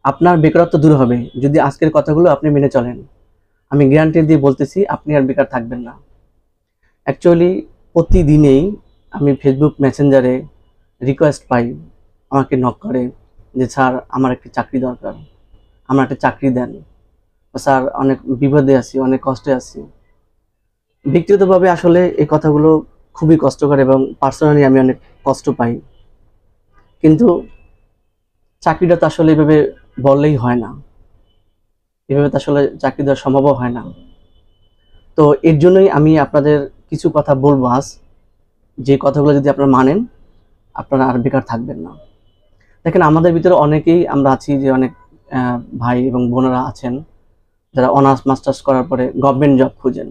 আপনার বেকারত্ব দূর হবে যদি আজকের কথাগুলো আপনি মেনে চলেন। আমি গ্যারান্টি দিয়ে বলতেছি আপনি আর বেকার থাকবেন না। অ্যাকচুয়ালি প্রতিদিনেই আমি ফেসবুক মেসেঞ্জারে রিকোয়েস্ট পাই, আমাকে নক করে যে স্যার আমার একটি চাকরি দরকার, আমার একটা চাকরি দেন। স্যার অনেক বিপদে আছি, অনেক কষ্টে আছি। ব্যক্তিগতভাবে আসলে এই কথাগুলো খুবই কষ্টকর এবং পার্সোনালি আমি অনেক কষ্ট পাই। কিন্তু চাকরিটা তো আসলে এভাবে বললেই হয় না, এভাবে তো আসলে চাকরি দেওয়া সম্ভবও হয় না। তো এর জন্যই আমি আপনাদের কিছু কথা বলবো আজ, যে কথাগুলো যদি আপনারা মানেন আপনারা আর বেকার থাকবেন না। দেখেন, আমাদের ভিতরে অনেকেই আমরা আছি যে অনেক ভাই এবং বোনেরা আছেন যারা অনার্স মাস্টার্স করার পরে গভর্নমেন্ট জব খুঁজেন,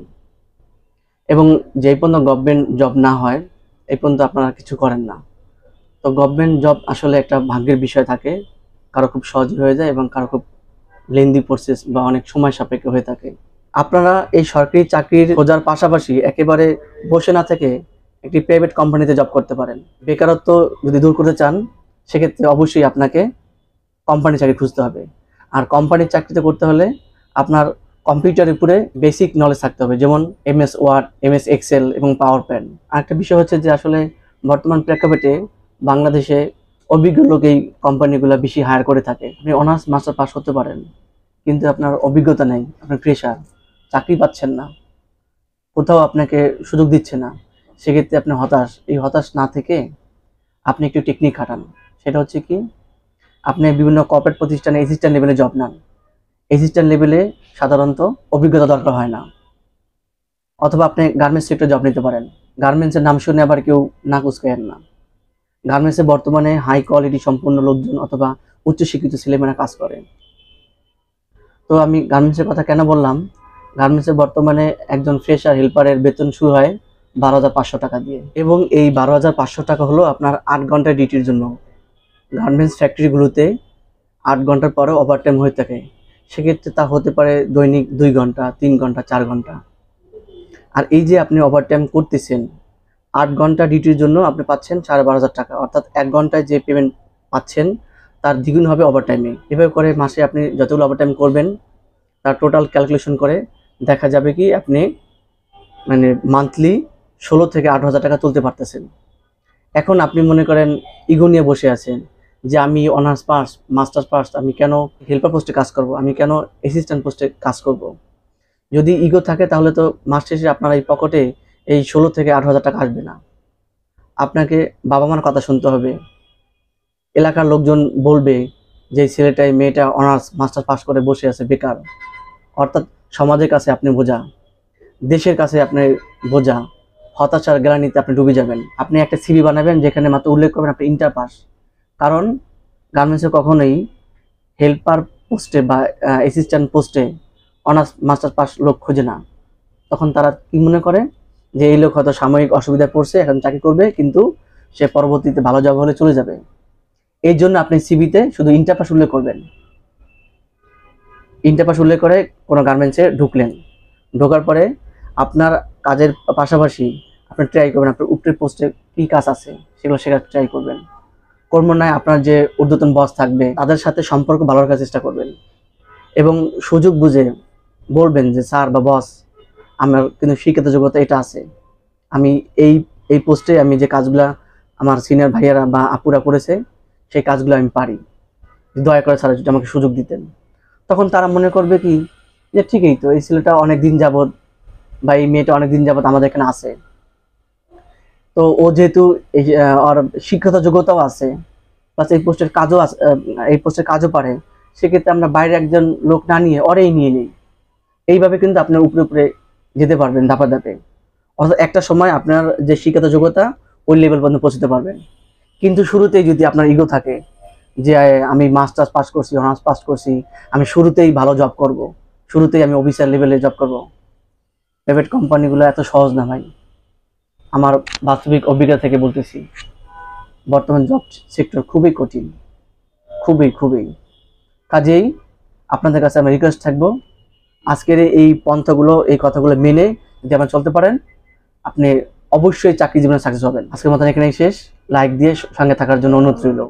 এবং যেই পর্যন্ত গভর্নমেন্ট জব না হয় এই পর্যন্ত আপনারা কিছু করেন না। তো গভর্নমেন্ট জব আসলে একটা ভাগ্যের বিষয় থাকে, কারো খুব সহজ হয়ে যায় এবং কারো খুব লেন্দি প্রসেস বা অনেক সময় সাপেক্ষ হয়ে থাকে। আপনারা এই সরকারি চাকরির খোঁজার পাশাপাশি একেবারে বসে না থেকে একটি প্রাইভেট কোম্পানিতে জব করতে পারেন। বেকারত্ব যদি দূর করতে চান সেক্ষেত্রে অবশ্যই আপনাকে কোম্পানি চাকরি খুঁজতে হবে। আর কোম্পানির চাকরিতে করতে হলে আপনার কম্পিউটারের উপরে বেসিক নলেজ থাকতে হবে, যেমন MS ওয়ার্ড, MS এক্সেল এবং পাওয়ার পয়েন্ট। আরেকটা বিষয় হচ্ছে যে আসলে বর্তমান প্রেক্ষাপটে বাংলাদেশে অভিজ্ঞ লোক এই কোম্পানিগুলো বেশি হায়ার করে থাকে। আপনি অনার্স মাস্টার পাস করতে পারেন কিন্তু আপনার অভিজ্ঞতা নেই, আপনার ফ্রেশার, চাকরি পাচ্ছেন না, কোথাও আপনাকে সুযোগ দিচ্ছে না, সেক্ষেত্রে আপনি হতাশ। এই হতাশ না থেকে আপনি একটু টেকনিক খাটান। সেটা হচ্ছে কি, আপনি বিভিন্ন কর্পোরেট প্রতিষ্ঠানে অ্যাসিস্ট্যান্ট লেভেলে জব নেন। অ্যাসিস্ট্যান্ট লেভেলে সাধারণত অভিজ্ঞতা দরকার হয় না। অথবা আপনি গার্মেন্টস সেক্টরে জব নিতে পারেন। গার্মেন্টসের নাম শুনে আবার কেউ না কুচকায়েন না। গার্মেন্টসে বর্তমানে হাই কোয়ালিটি সম্পূর্ণ লোকজন অথবা উচ্চশিক্ষিত ছেলেমেয়েরা কাজ করে। তো আমি গার্মেন্টসের কথা কেন বললাম, গার্মেন্টসে বর্তমানে একজন ফ্রেশার হেল্পারের বেতন শুরু হয় 12,500 টাকা দিয়ে, এবং এই 12,500 টাকা হলো আপনার 8 ঘন্টার ডিউটির জন্য। গার্মেন্টস ফ্যাক্টরিগুলোতে 8 ঘন্টার পরেও ওভারটাইম হয়ে থাকে, সেক্ষেত্রে তা হতে পারে দৈনিক 2 ঘন্টা, 3 ঘন্টা, 4 ঘন্টা। আর এই যে আপনি ওভারটাইম করতেছেন, 8 ঘন্টা ডিউটির জন্য আপনি পাচ্ছেন 12,500 টাকা, অর্থাৎ 1 ঘন্টায় যে পেমেন্ট পাচ্ছেন তার দ্বিগুণ হবে ওভারটাইমে। এভাবে করে মাসে আপনি যতগুলো ওভারটাইম করবেন তার টোটাল ক্যালকুলেশন করে দেখা যাবে কি আপনি মানে মান্থলি 16 থেকে 18,000 টাকা তুলতে পারতেছেন। এখন আপনি মনে করেন ইগো নিয়ে বসে আছেন যে আমি অনার্স পাস, মাস্টার্স পাস, আমি কেন হেল্পার পোস্টে কাজ করব, আমি কেন অ্যাসিস্ট্যান্ট পোস্টে কাজ করব। যদি ইগো থাকে তাহলে তো মাস শেষে আপনার এই পকেটে এই 16 থেকে 18,000 টাকা আসবে না। আপনাকে বাবা মার কথা শুনতে হবে, এলাকার লোকজন বলবে যে ছেলেটাই মেয়েটা অনার্স মাস্টার্স পাস করে বসে আছে বেকার। অর্থাৎ সমাজের কাছে আপনি বোঝা, দেশের কাছে আপনি বোঝা, হতাশার গ্লানিতে আপনি ডুবে যাবেন। আপনি একটা সিভি বানাবেন যেখানে মাত্র উল্লেখ করবেন আপনি ইন্টার পাস। কারণ গার্মেন্টসে কখনোই হেল্পার পোস্টে বা অ্যাসিস্ট্যান্ট পোস্টে অনার্স মাস্টার পাস লোক খোঁজে না। তখন তারা কি মনে করে যে এই লোক হয়তো সাময়িক অসুবিধায় পড়ছে, এখন চাকরি করবে, কিন্তু সে পরবর্তীতে ভালো জব হলে চলে যাবে। এই জন্য আপনি সিভিতে শুধু ইন্টার পাস উল্লেখ করবেন। ইন্টার পাস উল্লেখ করে কোনো গার্মেন্টসে ঢুকলেন, ঢোকার পরে আপনার কাজের পাশাপাশি আপনি ট্রাই করবেন আপনার উপরের পোস্টে কী কাজ আছে সেগুলো শেখার ট্রাই করবেন। কর্মন্যায় আপনার যে ঊর্ধ্বতন বস থাকবে তাদের সাথে সম্পর্ক ভালো রাখার চেষ্টা করবেন, এবং সুযোগ বুঝে বলবেন যে স্যার বা বস, আমার কিন্তু শিক্ষিত যোগ্যতা এটা আছে, আমি এই এই পোস্টে আমি যে কাজগুলা আমার সিনিয়র ভাইয়ারা বা আপুরা করেছে সেই কাজগুলো আমি পারি, দয়া করে স্যার যদি আমাকে সুযোগ দিতেন। তখন তারা মনে করবে কি যে ঠিকই তো, এই ছেলেটা অনেক দিন যাবত বা এই মেয়েটা অনেক দিন যাবত আমাদের এখানে আছে, তো ও যেহেতু এই ওর শিক্ষাগত যোগ্যতাও আছে, প্লাস এই পোস্টের কাজও আছে, এই পোস্টের কাজও পারে, সেক্ষেত্রে আমরা বাইরে একজন লোক না নিয়ে ওরেই নিয়ে নিই। এইভাবে কিন্তু আপনার উপরে উপরে যেতে পারবেন ধাপে ধাপে। অর্থাৎ একটা সময় আপনার যে শিক্ষাগত যোগ্যতা ওই লেভেল পর্যন্ত পৌঁছতে পারবেন। কিন্তু শুরুতেই যদি আপনার ইগো থাকে যে আমি মাস্টার্স পাস করছি, অনার্স পাস করছি, আমি শুরুতেই ভালো জব করব, শুরুতেই আমি অফিসার লেভেলে জব করব, প্রাইভেট কোম্পানিগুলো এত সহজ না ভাই। আমার বাস্তবিক অভিজ্ঞতা থেকে বলতেছি, বর্তমান জব সেক্টর খুবই কঠিন, খুবই খুবই। কাজেই আপনাদের কাছে আমি রিকোয়েস্ট থাকবো, আজকের এই পন্থাগুলো, এই কথাগুলো মেনে যদি আপনারা চলতে পারেন আপনি অবশ্যই চাকরি জীবনে সাকসেস হবেন। আজকের মতন এখানেই শেষ। লাইক দিয়ে সঙ্গে থাকার জন্য অনুরোধ রইল।